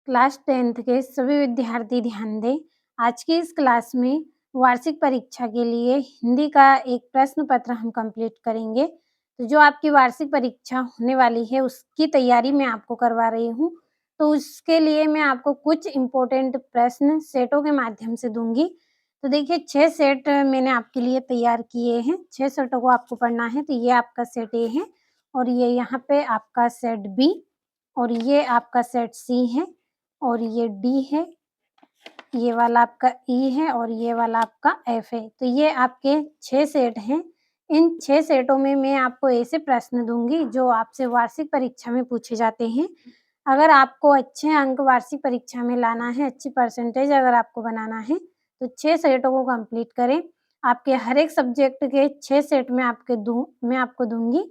Class 10th के सभी विद्यार्थी ध्यान दें। आज की इस क्लास में वार्षिक परीक्षा के लिए हिंदी का एक प्रश्न पत्र हम कंप्लीट करेंगे। तो जो आपकी वार्षिक परीक्षा होने वाली है उसकी तैयारी मैं आपको करवा रही हूँ। तो उसके लिए मैं आपको कुछ इम्पोर्टेंट प्रश्न सेटों के माध्यम से दूँगी। तो देखिए 6 सेट मैंने आपके लिए तैयार किए हैं। 6 सेटों को आपको पढ़ना है। तो ये आपका सेट ए है और ये यहाँ पे आपका सेट बी और ये आपका सेट सी है और ये डी है, ये वाला आपका ई है और ये वाला आपका एफ है। तो ये आपके 6 सेट हैं। इन 6 सेटों में मैं आपको ऐसे प्रश्न दूँगी जो आपसे वार्षिक परीक्षा में पूछे जाते हैं। अगर आपको अच्छे अंक वार्षिक परीक्षा में लाना है, अच्छी परसेंटेज अगर आपको बनाना है, तो 6 सेटों को कंप्लीट करें। आपके हर एक सब्जेक्ट के 6 सेट मैं आपको दूँगी।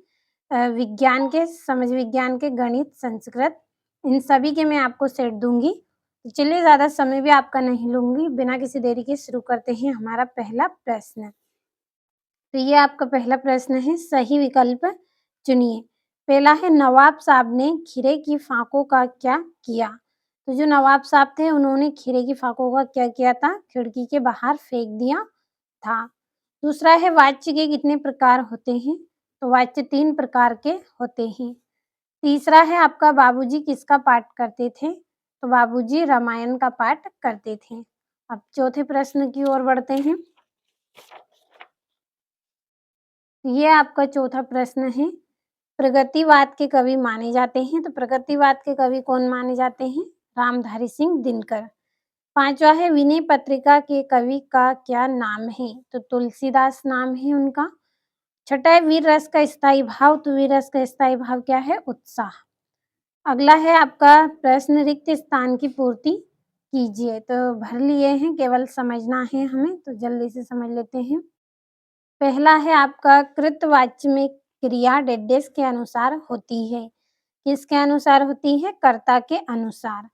विज्ञान के, समाज विज्ञान के, गणित, संस्कृत, इन सभी के मैं आपको सेट दूँगी। तो चलिए ज़्यादा समय भी आपका नहीं लूँगी, बिना किसी देरी के शुरू करते हैं हमारा पहला प्रश्न। तो ये आपका पहला प्रश्न है, सही विकल्प चुनिए। पहला है नवाब साहब ने खीरे की फाकों का क्या किया? तो जो नवाब साहब थे उन्होंने खीरे की फाकों का क्या किया था? खिड़की के बाहर फेंक दिया था। दूसरा है वाच्य के कितने प्रकार होते हैं? तो वाच्य 3 प्रकार के होते हैं। तीसरा है आपका बाबूजी किसका पाठ करते थे? तो बाबूजी रामायण का पाठ करते थे। अब चौथे प्रश्न की ओर बढ़ते हैं। ये आपका चौथा प्रश्न है, प्रगतिवाद के कवि माने जाते हैं। तो प्रगतिवाद के कवि कौन माने जाते हैं? रामधारी सिंह दिनकर। पांचवा है विनय पत्रिका के कवि का क्या नाम है? तो तुलसीदास नाम है उनका। छठा है वीर रस का स्थायी भाव। तो वीर रस का स्थायी भाव क्या है? उत्साह। अगला है आपका प्रश्न, रिक्त स्थान की पूर्ति कीजिए। तो भर लिए हैं, केवल समझना है हमें, तो जल्दी से समझ लेते हैं। पहला है आपका कृतवाच्य में क्रिया डेडेस के अनुसार होती है। किसके अनुसार होती है? कर्ता के अनुसार।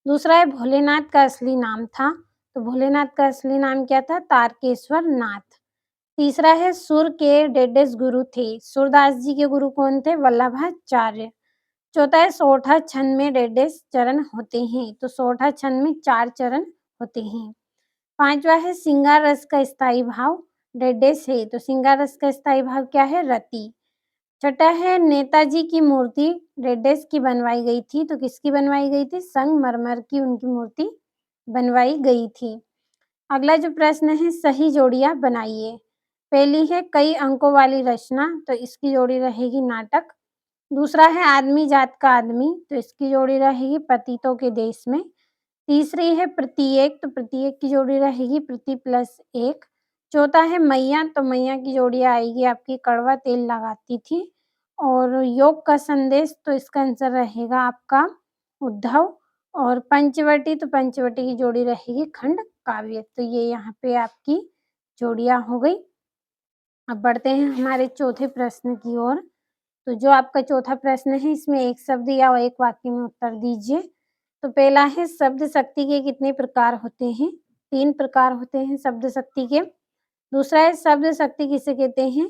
दूसरा है भोलेनाथ का असली नाम था। तो भोलेनाथ का असली नाम क्या था? तारकेश्वर नाथ। तीसरा है सुर के डेडेस गुरु थे। सूरदास जी के गुरु कौन थे? वल्लभाचार्य। चौथा है सोठा छंद में डेडेस चरण होते हैं। तो सोठा छंद में 4 चरण होते हैं। पांचवा है सिंगार रस का स्थायी भाव डेडेस है। तो सिंगार रस का स्थायी भाव क्या है? रति। छठा है नेताजी की मूर्ति डेडेस की बनवाई गई थी। तो किसकी बनवाई गई थी? संगमरमर की उनकी मूर्ति बनवाई गई थी। अगला जो प्रश्न है, सही जोड़ियां बनाइए। पहली है कई अंकों वाली रचना। तो इसकी जोड़ी रहेगी नाटक। दूसरा है आदमी जात का आदमी। तो इसकी जोड़ी रहेगी पतितों के देश में। तीसरी है प्रत्येक। तो प्रत्येक की जोड़ी रहेगी प्रति प्लस एक। चौथा है मैया। तो मैया की जोड़ी आएगी आपकी कड़वा तेल लगाती थी। और योग का संदेश। तो इसका आंसर रहेगा आपका उद्धव। और पंचवटी। तो पंचवटी की जोड़ी रहेगी खंड काव्य। तो ये यहाँ पे आपकी जोड़ियां हो गई। अब बढ़ते हैं हमारे चौथे प्रश्न की ओर। तो जो आपका चौथा प्रश्न है इसमें एक शब्द या एक वाक्य में उत्तर दीजिए। तो पहला है शब्द शक्ति के कितने प्रकार होते हैं? 3 प्रकार होते हैं शब्द शक्ति के। दूसरा है शब्द शक्ति किसे कहते हैं?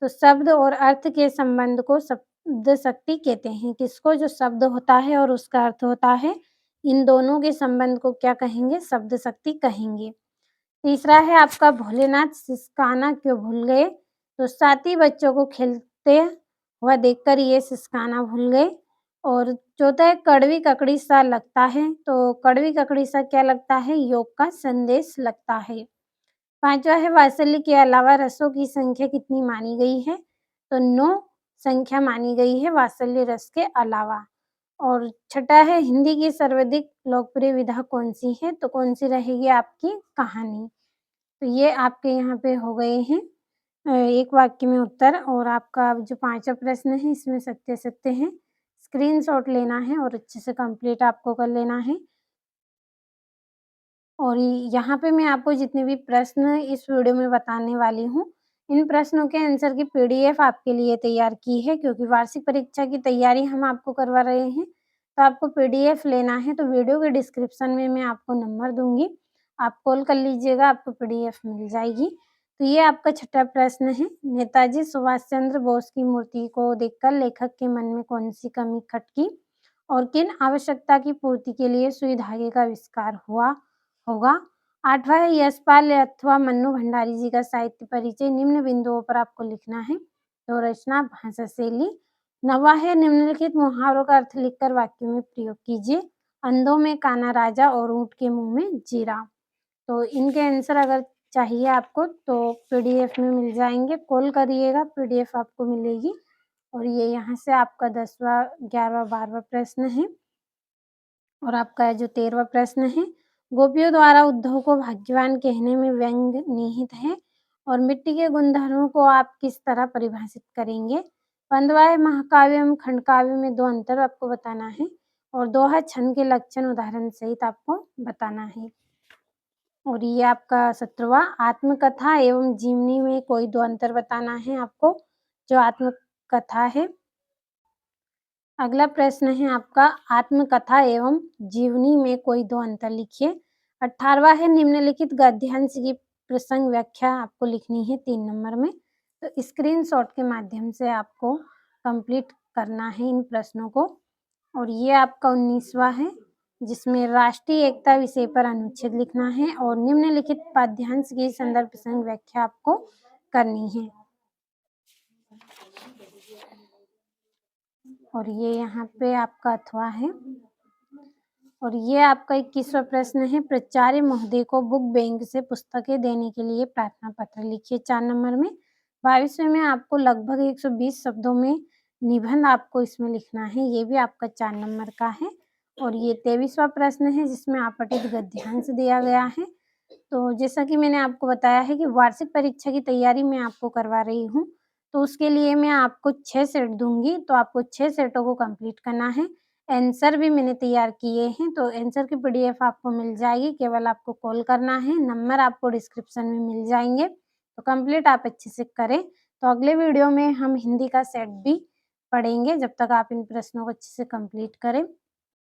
तो शब्द और अर्थ के संबंध को शब्द शक्ति कहते हैं। किसको? जो शब्द होता है और उसका अर्थ होता है, इन दोनों के संबंध को क्या कहेंगे? शब्द शक्ति कहेंगे। तीसरा है आपका भोलेनाथ सिसकाना क्यों भूल गए? तो साथी बच्चों को खेलते हुआ देखकर ये सिसकाना भूल गए। और चौथा है कड़वी ककड़ी सा लगता है। तो कड़वी ककड़ी सा क्या लगता है? योग का संदेश लगता है। पांचवा है वात्सल्य के अलावा रसों की संख्या कितनी मानी गई है? तो 9 संख्या मानी गई है वात्सल्य रस के अलावा। और छठा है हिंदी की सर्वाधिक लोकप्रिय विधा कौन सी है? तो कौन सी रहेगी आपकी? कहानी। तो ये आपके यहाँ पे हो गए हैं एक वाक्य में उत्तर। और आपका जो 5वां प्रश्न है इसमें सत्य-असत्य है। स्क्रीनशॉट लेना है और अच्छे से कंप्लीट आपको कर लेना है। और यहाँ पे मैं आपको जितने भी प्रश्न इस वीडियो में बताने वाली हूँ, इन प्रश्नों के आंसर की पीडीएफ आपके लिए तैयार की है, क्योंकि वार्षिक परीक्षा की तैयारी हम आपको करवा रहे हैं। तो आपको पीडीएफ लेना है तो वीडियो के डिस्क्रिप्शन में मैं आपको नंबर दूँगी, आप कॉल कर लीजिएगा, आपको पीडीएफ मिल जाएगी। तो ये आपका छठा प्रश्न है, नेताजी सुभाष चंद्र बोस की मूर्ति को देखकर लेखक के मन में कौन-सी कमी खटकी? और किन आवश्यकता की पूर्ति के लिए सुई धागे का आविष्कार हुआ होगा? 8वां है यशपाल अथवा मन्नू भंडारी जी का साहित्य परिचय निम्न बिंदुओं पर आपको लिखना है। तो रचना, भाषा शैली। 9वां है निम्नलिखित मुहावरों का अर्थ लिखकर वाक्यों में प्रयोग कीजिए। अंधों में काना राजा और ऊँट के मुँह में जीरा। तो इनके आंसर अगर चाहिए आपको तो पीडीएफ में मिल जाएँगे, कॉल करिएगा, पीडीएफ आपको मिलेगी। और ये यहाँ से आपका 10वां, 11वां, 12वां प्रश्न है। और आपका जो 13वां प्रश्न है, गोपियों द्वारा उद्धव को भाग्यवान कहने में व्यंग निहित है और मिट्टी के गुणधर्मों को आप किस तरह परिभाषित करेंगे? 15वां है महाकाव्य एवं खंडकाव्य में 2 अंतर आपको बताना है और दोहा छंद के लक्षण उदाहरण सहित आपको बताना है। और ये आपका 17वां आत्मकथा एवं जीवनी में कोई 2 अंतर बताना है आपको, जो आत्मकथा है। अगला प्रश्न है आपका आत्मकथा एवं जीवनी में कोई 2 अंतर लिखिए। 18वां है निम्नलिखित गद्यांश की प्रसंग व्याख्या आपको लिखनी है 3 नंबर में। तो स्क्रीनशॉट के माध्यम से आपको कंप्लीट करना है इन प्रश्नों को। और ये आपका 19वां है जिसमें राष्ट्रीय एकता विषय पर अनुच्छेद लिखना है और निम्नलिखित पाठ्यांश की संदर्भ प्रसंग व्याख्या आपको करनी है। और ये यहाँ पे आपका अथवा है। और ये आपका 21वां प्रश्न है प्राचार्य महोदय को बुक बैंक से पुस्तकें देने के लिए प्रार्थना पत्र लिखिए 4 नंबर में। 22वें में आपको लगभग 120 शब्दों में निबंध आपको इसमें लिखना है, ये भी आपका 4 नंबर का है। और ये 23वां प्रश्न है जिसमें आपतित गद्यांश दिया गया है। तो जैसा कि मैंने आपको बताया है कि वार्षिक परीक्षा की तैयारी मैं आपको करवा रही हूँ, तो उसके लिए मैं आपको 6 सेट दूँगी, तो आपको 6 सेटों को कंप्लीट करना है। आंसर भी मैंने तैयार किए हैं, तो आंसर की पीडीएफ आपको मिल जाएगी, केवल आपको कॉल करना है, नंबर आपको डिस्क्रिप्शन में मिल जाएँगे। तो कंप्लीट आप अच्छे से करें। तो अगले वीडियो में हम हिंदी का सेट भी पढ़ेंगे, जब तक आप इन प्रश्नों को अच्छे से कंप्लीट करें।